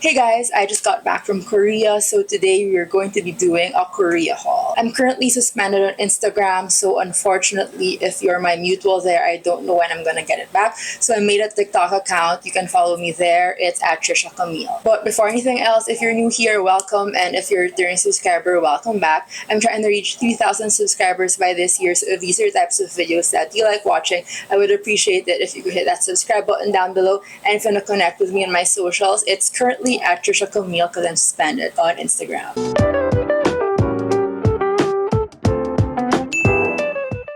Hey guys, I just got back from Korea, so today we're going to be doing a Korea haul. I'm currently suspended on Instagram, so unfortunately, if you're my mutual there, I don't know when I'm gonna get it back. So I made a TikTok account. You can follow me there. It's at Trisha Camille. But before anything else, if you're new here, welcome, and if you're a returning subscriber, welcome back. I'm trying to reach 3,000 subscribers by this year, so if these are types of videos that you like watching, I would appreciate it if you could hit that subscribe button down below. And if you want to connect with me on my socials, it's currently at Trisha Camille because I'm suspended on Instagram.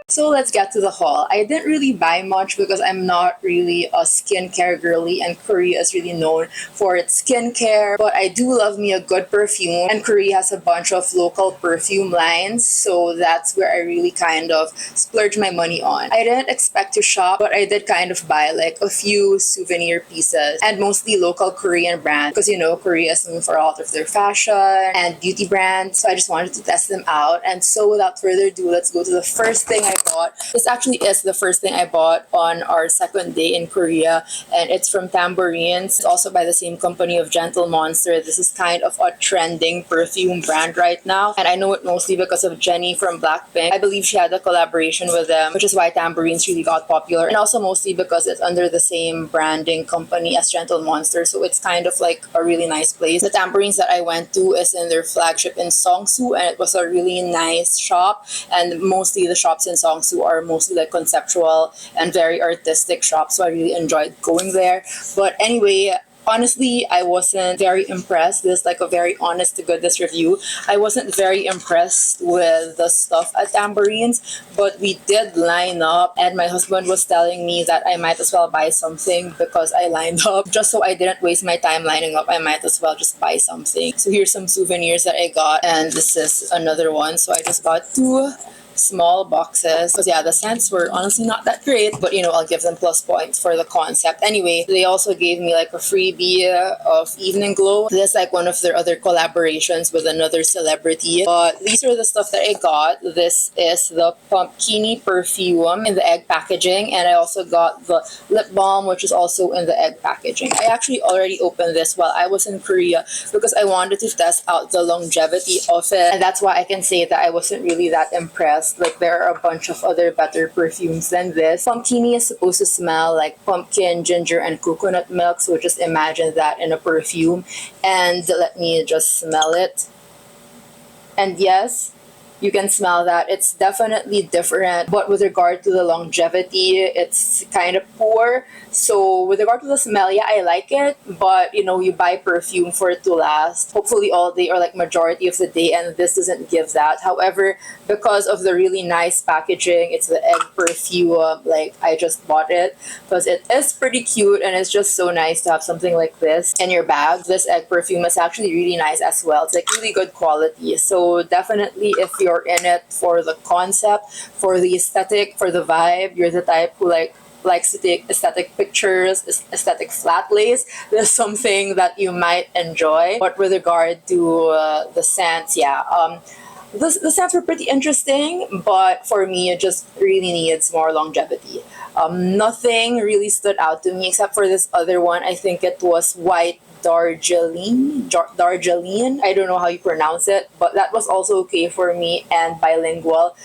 So let's get to the haul. I didn't really buy much because I'm not really a skincare girly, and Korea is really known for its skincare. But I do love me a good perfume, and Korea has a bunch of local perfume lines, so that's where I really kind of splurge my money on. I didn't expect to shop, but I did kind of buy like a few souvenir pieces, and mostly local Korean brands because Korea is known for a lot of their fashion and beauty brands, so I just wanted to test them out. And so without further ado, let's go to the first thing I bought. This actually is the first thing I bought on our second day in Korea, and it's from Tamburins. It's also by the same company of Gentle Monster. This is kind of a trending perfume brand right now, and I know it mostly because of Jennie from Blackpink. I believe she had a collaboration with them, which is why Tamburins really got popular, and also mostly because it's under the same branding company as Gentle Monster, so it's kind of like a really nice place. The Tamburins that I went to is in their flagship in Seongsu, and it was a really nice shop, and mostly the shops in Seongsu are mostly like conceptual and very artistic shops, so I really enjoyed going there. But anyway, honestly, I wasn't very impressed. This is like a very honest to goodness review. I wasn't very impressed with the stuff at Tambourines, but we did line up, and my husband was telling me that I might as well buy something because I lined up. Just so I didn't waste my time lining up, I might as well just buy something. So here's some souvenirs that I got, and this is another one. So I just got two small boxes because the scents were honestly not that great, but I'll give them plus points for the concept. Anyway, they also gave me like a freebie of Evening Glow. This is like one of their other collaborations with another celebrity, but these are the stuff that I got. This is the Pumpkini perfume in the egg packaging, and I also got the lip balm, which is also in the egg packaging. I actually already opened this while I was in Korea because I wanted to test out the longevity of it, and that's why I can say that I wasn't really that impressed. Like, there are a bunch of other better perfumes than this. Pumpkini is supposed to smell like pumpkin, ginger, and coconut milk, so just imagine that in a perfume. And let me just smell it. And yes, you can smell that. It's definitely different, but with regard to the longevity, it's kind of poor. So with regard to the smell, yeah, I like it, but you buy perfume for it to last, hopefully all day or like majority of the day, and this doesn't give that. However, because of the really nice packaging, it's the egg perfume, like I just bought it because it is pretty cute, and it's just so nice to have something like this in your bag. This egg perfume is actually really nice as well. It's like really good quality. So definitely, if you're in it for the concept, for the aesthetic, for the vibe, you're the type who likes to take aesthetic pictures, aesthetic flat lays, there's something that you might enjoy. But with regard to the scents, the scents were pretty interesting, but for me, it just really needs more longevity. Nothing really stood out to me except for this other one. I think it was white Darjeeling. I don't know how you pronounce it, but that was also okay for me and bilingual.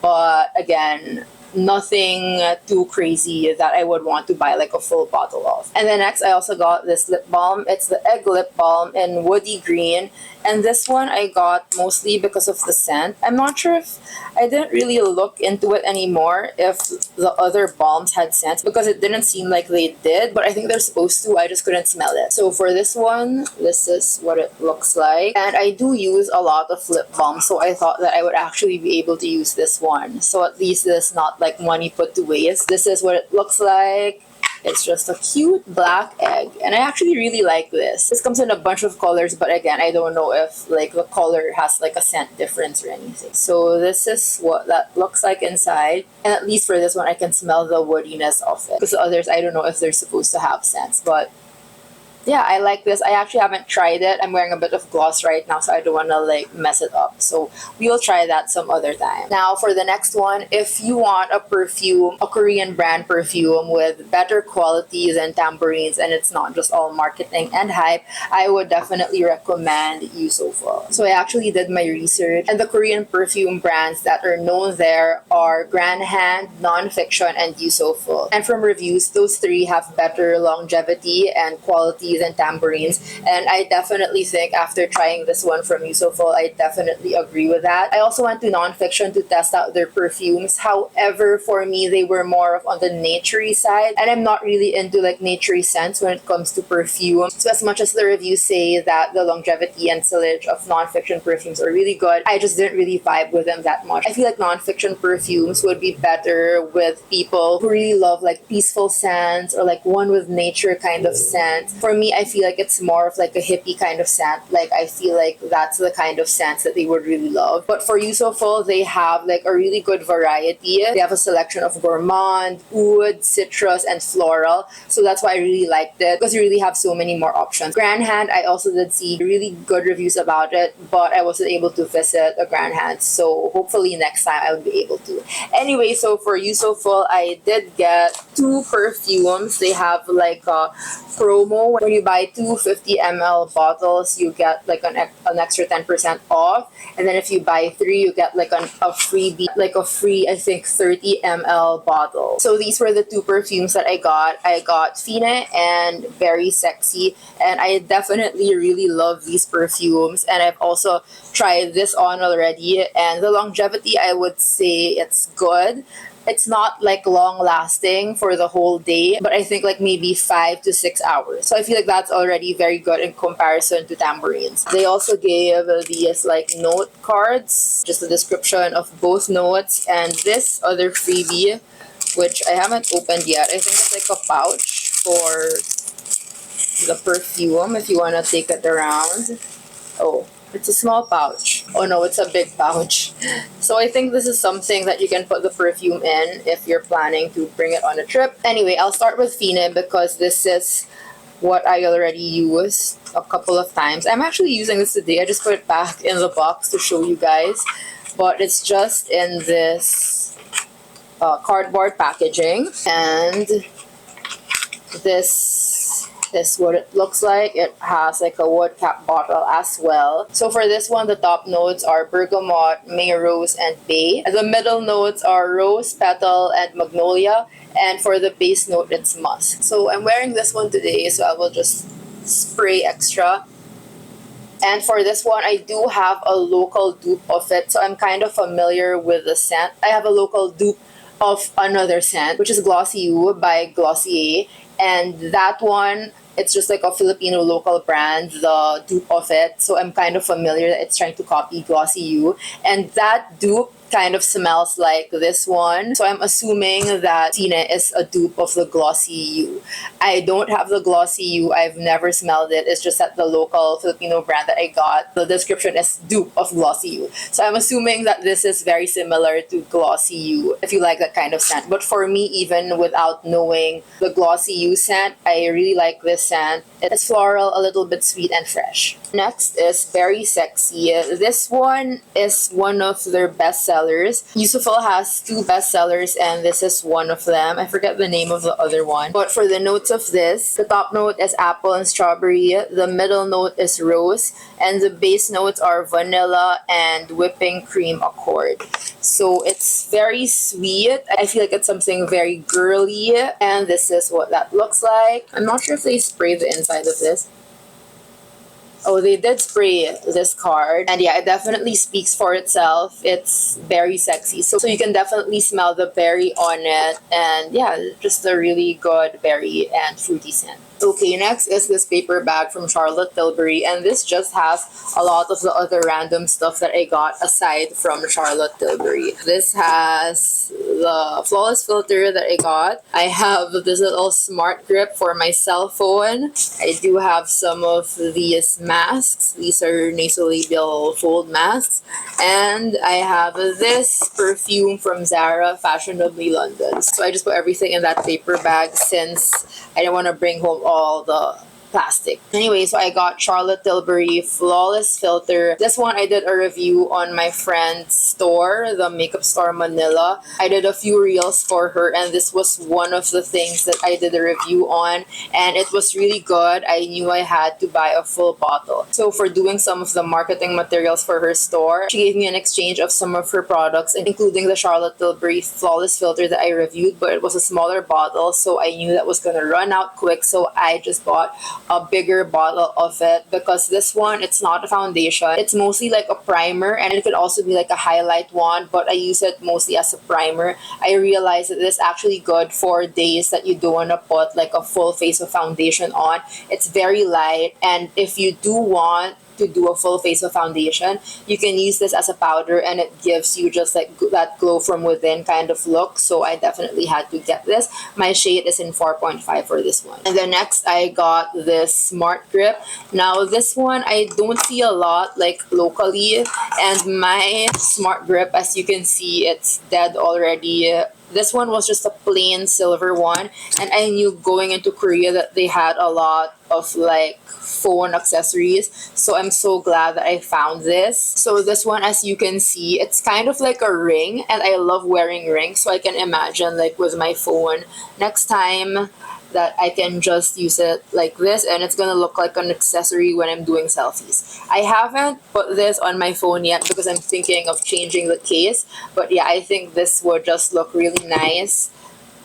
But again, nothing too crazy that I would want to buy like a full bottle of. And then next, I also got this lip balm. It's the egg lip balm in woody green, and this one I got mostly because of the scent. I'm not sure if I didn't really look into it anymore if the other balms had scents, because it didn't seem like they did, but I think they're supposed to. I just couldn't smell it. So for this one, this is what it looks like, and I do use a lot of lip balm, so I thought that I would actually be able to use this one, so at least it's not like money put to waste. This is what it looks like. It's just a cute black egg, and I actually really like this. This comes in a bunch of colors, but again, I don't know if like the color has like a scent difference or anything. So this is what that looks like inside, and at least for this one, I can smell the woodiness of it, because the others, I don't know if they're supposed to have scents, but yeah, I like this. I actually haven't tried it. I'm wearing a bit of gloss right now, so I don't want to like mess it up. So we'll try that some other time. Now for the next one, if you want a perfume, a Korean brand perfume with better quality than Tamburins, and it's not just all marketing and hype, I would definitely recommend Youssoful. So I actually did my research, and the Korean perfume brands that are known there are Grand Hand, Nonfiction, and Youssoful. And from reviews, those three have better longevity and quality than Tamburins, and I definitely think after trying this one from Youssoful, I definitely agree with that. I also went to Nonfiction to test out their perfumes. However, for me, they were more of on the naturey side, and I'm not really into like naturey scents when it comes to perfume. So as much as the reviews say that the longevity and sillage of Nonfiction perfumes are really good, I just didn't really vibe with them that much. I feel like Nonfiction perfumes would be better with people who really love like peaceful scents or like one with nature kind of scent. For me, I feel like it's more of like a hippie kind of scent. Like I feel like that's the kind of scents that they would really love. But for Youssoful, they have like a really good variety. They have a selection of gourmand, oud, citrus, and floral. So that's why I really liked it, because you really have so many more options. Grand Hand, I also did see really good reviews about it, but I wasn't able to visit a Grand Hand. So hopefully next time I will be able to. Anyway, so for Youssoful, I did get two perfumes. They have like a promo. When you buy two 50 ml bottles, you get like an extra 10% off. And then if you buy three, you get like a freebie, like a free, I think, 30 ml bottle. So these were the two perfumes that I got. I got Fine and Very Sexy. And I definitely really love these perfumes. And I've also tried this on already. And the longevity, I would say it's good. It's not like long lasting for the whole day, but I think like maybe 5 to 6 hours. So I feel like that's already very good in comparison to Tamburins. They also gave these like note cards, just a description of both notes, and this other freebie, which I haven't opened yet. I think it's like a pouch for the perfume if you want to take it around. Oh, it's a small pouch. Oh no, it's a big pouch. So I think this is something that you can put the perfume in if you're planning to bring it on a trip. Anyway, I'll start with Fine because this is what I already used a couple of times. I'm actually using this today. I just put it back in the box to show you guys. But it's just in this cardboard packaging. And this is what it looks like. It has like a wood cap bottle as well. So for this one, the top notes are bergamot, May Rose, and Bay. The middle notes are rose, petal, and magnolia. And for the base note, it's musk. So I'm wearing this one today, so I will just spray extra. And for this one, I do have a local dupe of it, so I'm kind of familiar with the scent. I have a local dupe of another scent, which is Glossy You by Glossier. And that one, it's just like a Filipino local brand, the dupe of it. So I'm kind of familiar that it's trying to copy Glossy You. And that dupe kind of smells like this one. So I'm assuming that Fine is a dupe of the Glossy You. I don't have the Glossy You. I've never smelled it. It's just that the local Filipino brand that I got, the description is dupe of Glossy You. So I'm assuming that this is very similar to Glossy You if you like that kind of scent. But for me, even without knowing the Glossy You scent, I really like this scent. It's floral, a little bit sweet and fresh. Next is Very Sexy. This one is one of their best sellers. Youssoful has two bestsellers and this is one of them. I forget the name of the other one. But for the notes of this, the top note is apple and strawberry, the middle note is rose, and the base notes are vanilla and whipping cream accord. So it's very sweet. I feel like it's something very girly, and this is what that looks like. I'm not sure if they spray the inside of this. Oh, they did spray this card. And yeah, it definitely speaks for itself. It's very sexy. So you can definitely smell the berry on it. And yeah, just a really good berry and fruity scent. Okay, next is this paper bag from Charlotte Tilbury, and this just has a lot of the other random stuff that I got aside from Charlotte Tilbury. This has the flawless filter that I got. I have this little smart grip for my cell phone. I do have some of these masks. These are nasolabial fold masks. And I have this perfume from Zara, Fashionably London. So I just put everything in that paper bag since I didn't want to bring home all the plastic. Anyway, so I got Charlotte Tilbury Flawless Filter. This one I did a review on my friend's store, the makeup store Manila. I did a few reels for her, and this was one of the things that I did a review on, and it was really good. I knew I had to buy a full bottle. So for doing some of the marketing materials for her store, she gave me an exchange of some of her products, including the Charlotte Tilbury Flawless Filter that I reviewed, but it was a smaller bottle, so I knew that was going to run out quick, so I just bought a bigger bottle of it, because this one, it's not a foundation. It's mostly like a primer, and it could also be like a highlight one, but I use it mostly as a primer. I realized that it's actually good for days that you don't want to put like a full face of foundation on. It's very light, and if you do want to do a full face of foundation, you can use this as a powder, and it gives you just like that glow from within kind of look. So I definitely had to get this. My shade is in 4.5 for this one. And then next I got this Smart Grip. Now this one I don't see a lot like locally, and my Smart Grip, as you can see, it's dead already. This one was just a plain silver one, and I knew going into Korea that they had a lot of like phone accessories, so I'm so glad that I found this. So this one, as you can see, it's kind of like a ring, and I love wearing rings, so I can imagine like with my phone next time that I can just use it like this, and it's gonna look like an accessory when I'm doing selfies. I haven't put this on my phone yet because I'm thinking of changing the case, but yeah, I think this would just look really nice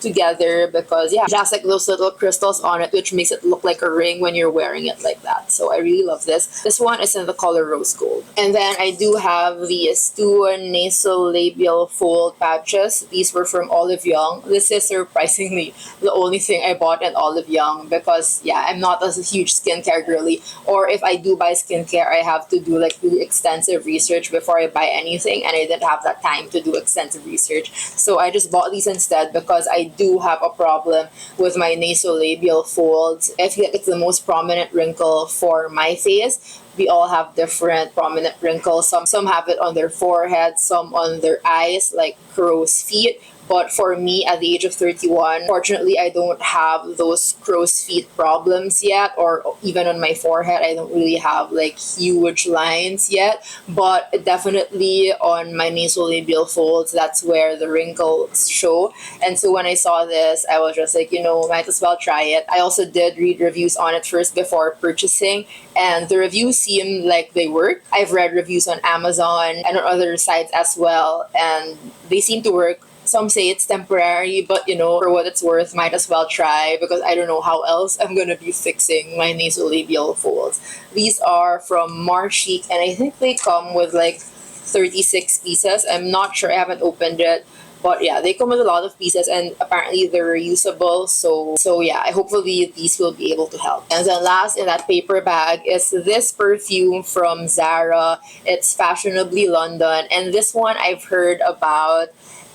together, because yeah, it has like those little crystals on it, which makes it look like a ring when you're wearing it like that. So I really love this. This one is in the color rose gold. And then I do have these two nasal labial fold patches. These were from Olive Young. This is surprisingly the only thing I bought at Olive Young, because yeah, I'm not a huge skincare girly, or if I do buy skincare, I have to do like really extensive research before I buy anything, and I didn't have that time to do extensive research. So I just bought these instead, because I do have a problem with my nasolabial folds. I feel like it's the most prominent wrinkle for my face. We all have different prominent wrinkles. Some have it on their forehead, some on their eyes, like crow's feet. But for me, at the age of 31, fortunately, I don't have those crow's feet problems yet, or even on my forehead, I don't really have like huge lines yet. But definitely on my nasolabial folds, that's where the wrinkles show. And so when I saw this, I was just like, you know, might as well try it. I also did read reviews on it first before purchasing, and the reviews seem like they work. I've read reviews on Amazon and on other sites as well, and they seem to work. Some say it's temporary, but you know, for what it's worth, might as well try, because I don't know how else I'm gonna be fixing my nasolabial folds. These are from Marchic, and I think they come with like 36 pieces. I'm not sure, I haven't opened it. But yeah, they come with a lot of pieces, and apparently they're reusable. So yeah, hopefully these will be able to help. And then last in that paper bag is this perfume from Zara. It's Fashionably London, and this one I've heard about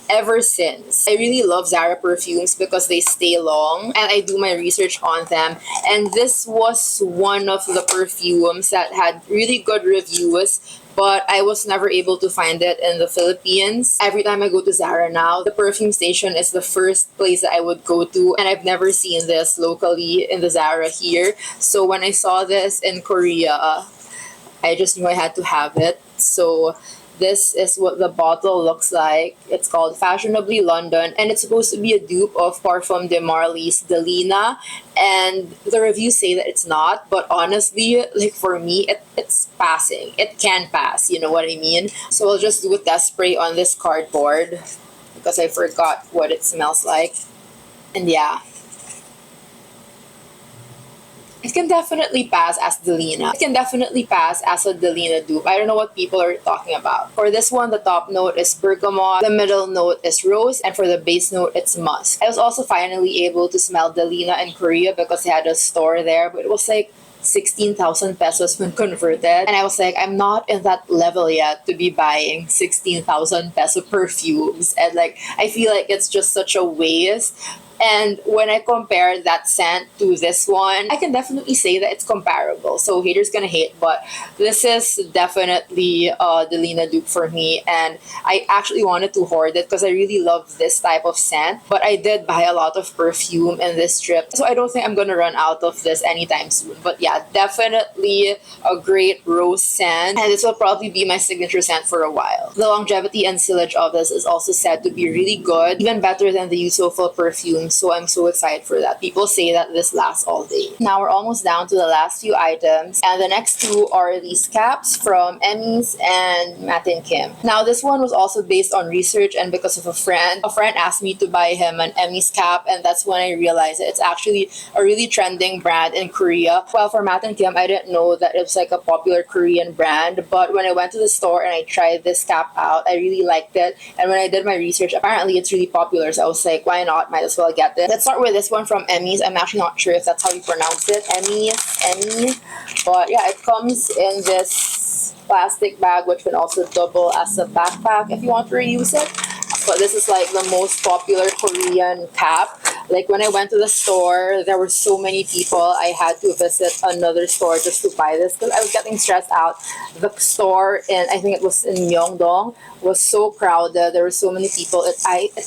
ever since. I really love Zara perfumes because they stay long, and I do my research on them. And this was one of the perfumes that had really good reviews, but I was never able to find it in the Philippines. Every time I go to Zara now, the perfume station is the first place that I would go to, and I've never seen this locally in the Zara here. So when I saw this in Korea, I just knew I had to have it. So this is what the bottle looks like. It's called Fashionably London, and it's supposed to be a dupe of Parfum de Marly's Delina, and the reviews say that it's not, but honestly, like for me, it's passing. It can pass, you know what I mean? So I'll just do a test spray on this cardboard, because I forgot what it smells like. And yeah, it can definitely pass as Delina. It can definitely pass as a Delina dupe. I don't know what people are talking about. For this one, the top note is bergamot, the middle note is rose, and for the base note, it's musk. I was also finally able to smell Delina in Korea because they had a store there, but it was like 16,000 pesos when converted. And I was like, I'm not in that level yet to be buying 16,000 peso perfumes. And like, I feel like it's just such a waste And when I compare that scent to this one, I can definitely say that it's comparable. So haters gonna hate, but this is definitely the Lena dupe for me. And I actually wanted to hoard it because I really love this type of scent. But I did buy a lot of perfume in this trip, so I don't think I'm gonna run out of this anytime soon. But yeah, definitely a great rose scent, and this will probably be my signature scent for a while. The longevity and sillage of this is also said to be really good, even better than the Youssoful perfume, so I'm so excited for that. People say that this lasts all day. Now we're almost down to the last few items, and the next two are these caps from Emis and Matin. Now this one was also based on research and because of a friend. A friend asked me to buy him an Emis cap, and that's when I realized it's actually a really trending brand in Korea. Well, for Matin, I didn't know that it was like a popular Korean brand, but when I went to the store and I tried this cap out, I really liked it. And when I did my research, apparently it's really popular, so I was like, why not? Might as well get this. Let's start with this one from Emis. I'm actually not sure if that's how you pronounce it. Emis. But yeah, it comes in this plastic bag, which can also double as a backpack if you want to reuse it. But this is like the most popular Korean cap. Like when I went to the store, there were so many people. I had to visit another store just to buy this because I was getting stressed out. The store in, I think it was in Myeongdong, was so crowded. There were so many people. It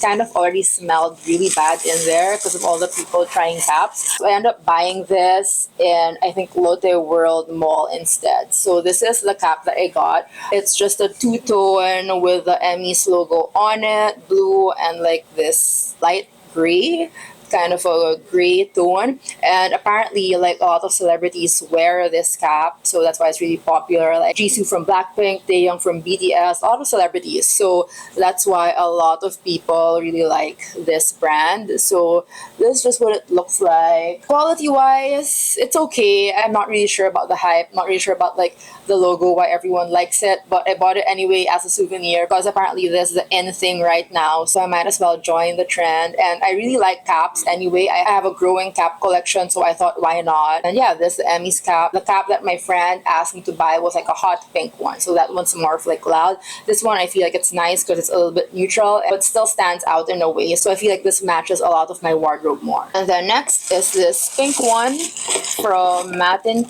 kind of already smelled really bad in there because of all the people trying caps. So I ended up buying this in, I think, Lotte World Mall instead. So this is the cap that I got. It's just a two-tone with the Emis logo on it, blue and like this light gray, kind of a gray tone. And apparently like a lot of celebrities wear this cap, so that's why it's really popular. Like Jisoo from Blackpink, Taehyung from BTS, a lot of celebrities, so that's why a lot of people really like this brand. So this is just what it looks like. Quality wise, it's okay. I'm not really sure about the hype, not really sure about like the logo, why everyone likes it, but I bought it anyway as a souvenir because apparently this is the in thing right now, so I might as well join the trend. And I really like caps anyway. I have a growing cap collection, so I thought why not. And yeah, this is the Emis cap. The cap that my friend asked me to buy was like a hot pink one, so that one's more of like loud. This one I feel like it's nice because it's a little bit neutral but still stands out in a way, so I feel like this matches a lot of my wardrobe more. And then next is this pink one from Matin.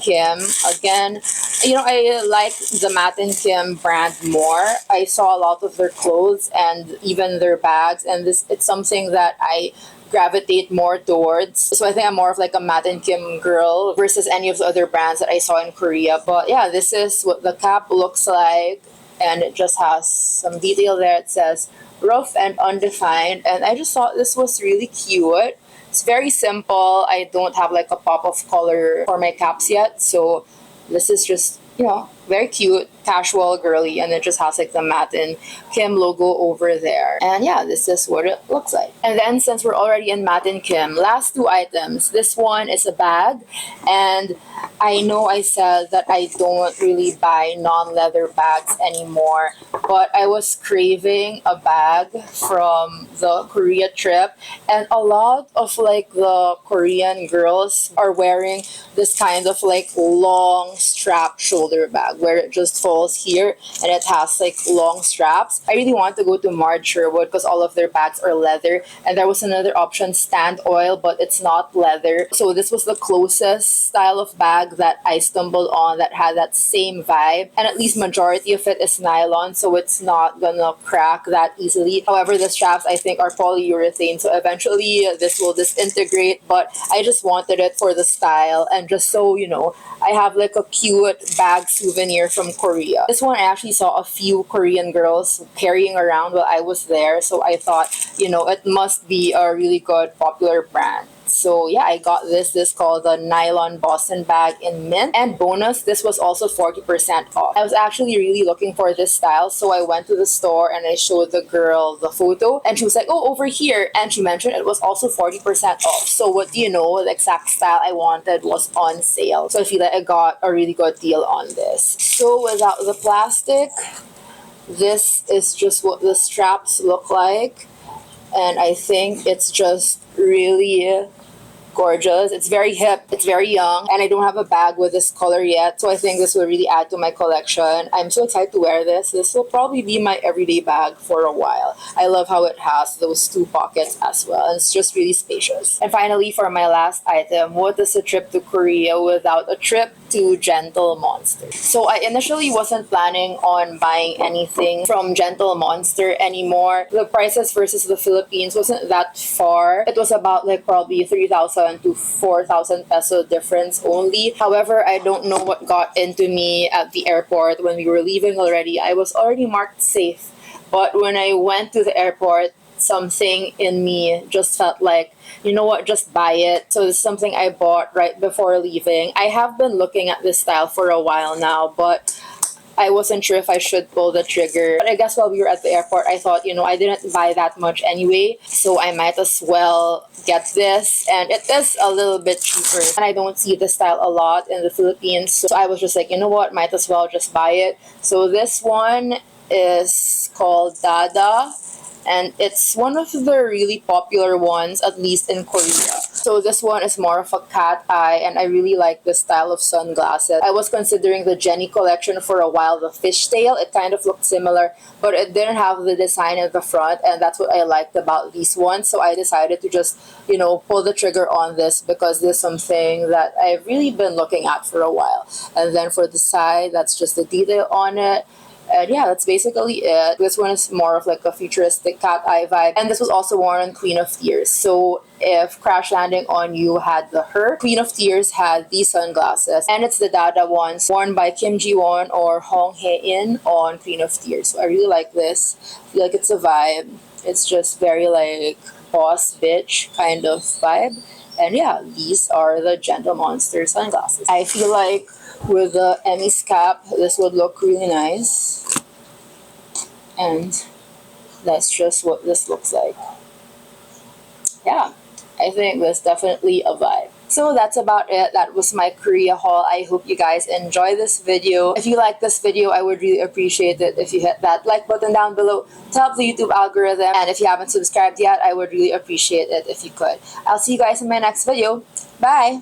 Again, you know, I like the Matin brand more. I saw a lot of their clothes and even their bags, and it's something that I gravitate more towards. So I think I'm more of like a Matin girl versus any of the other brands that I saw in Korea. But yeah, this is what the cap looks like, and it just has some detail there. It says rough and undefined, and I just thought this was really cute. It's very simple. I don't have like a pop of color for my caps yet, so this is just, you know, very cute, casual, girly, and it just has like the Matin logo over there. And yeah, this is what it looks like. And then since we're already in Matin, last two items. This one is a bag, and I know I said that I don't really buy non-leather bags anymore, but I was craving a bag from the Korea trip, and a lot of like the Korean girls are wearing this kind of like long strap shoulder bag where it just falls here and it has like long straps. I really want to go to Marge Sherwood because all of their bags are leather, and there was another option, Stand Oil, but it's not leather. So this was the closest style of bag that I stumbled on that had that same vibe, and at least majority of it is nylon, so it's not gonna crack that easily. However, the straps I think are polyurethane, so eventually this will disintegrate, but I just wanted it for the style and just so, you know, I have like a cute bag souvenir from Korea. This one I actually saw a few Korean girls carrying around while I was there, so I thought, you know, it must be a really good popular brand. So yeah, I got this. This called the Nylon Boston bag in mint. And bonus, this was also 40% off. I was actually really looking for this style, so I went to the store and I showed the girl the photo, and she was like, oh, over here. And she mentioned it was also 40% off. So what do you know, the exact style I wanted was on sale. So I feel like I got a really good deal on this. So without the plastic, this is just what the straps look like. And I think it's just really gorgeous. It's very hip, it's very young, and I don't have a bag with this color yet, so I think this will really add to my collection. I'm so excited to wear this. This will probably be my everyday bag for a while. I love how it has those 2 pockets as well, and it's just really spacious. And finally, for my last item, what is a trip to Korea without a trip to Gentle Monster? So I initially wasn't planning on buying anything from Gentle Monster anymore. The prices versus the Philippines wasn't that far. It was about like probably 3,000 to 4,000 peso difference only. However, I don't know what got into me at the airport when we were leaving already. I was already marked safe, but when I went to the airport, something in me just felt like, you know what, just buy it. So it's something I bought right before leaving. I have been looking at this style for a while now, but I wasn't sure if I should pull the trigger. But I guess while we were at the airport, I thought, you know, I didn't buy that much anyway, so I might as well get this. And it is a little bit cheaper, and I don't see this style a lot in the Philippines, so I was just like, you know what, might as well just buy it. So this one is called Dada, and it's one of the really popular ones, at least in Korea. So this one is more of a cat eye, and I really like this style of sunglasses. I was considering the Jenny collection for a while, the fishtail. It kind of looked similar, but it didn't have the design at the front, and that's what I liked about these ones. So I decided to just, you know, pull the trigger on this because this is something that I've really been looking at for a while. And then for the side, that's just the detail on it. And yeah, that's basically it. This one is more of like a futuristic cat eye vibe. And this was also worn on Queen of Tears. So if Crash Landing on You had the her, Queen of Tears had these sunglasses. And it's the Dada ones worn by Kim Ji-won or Hong Hae-in on Queen of Tears. So I really like this. I feel like it's a vibe. It's just very like boss bitch kind of vibe. And yeah, these are the Gentle Monster sunglasses. I feel like with the Emis cap, this would look really nice. And that's just what this looks like. Yeah, I think that's definitely a vibe. So that's about it. That was my Korea haul. I hope you guys enjoy this video. If you like this video, I would really appreciate it if you hit that like button down below to help the YouTube algorithm. And if you haven't subscribed yet, I would really appreciate it if you could. I'll see you guys in my next video. Bye!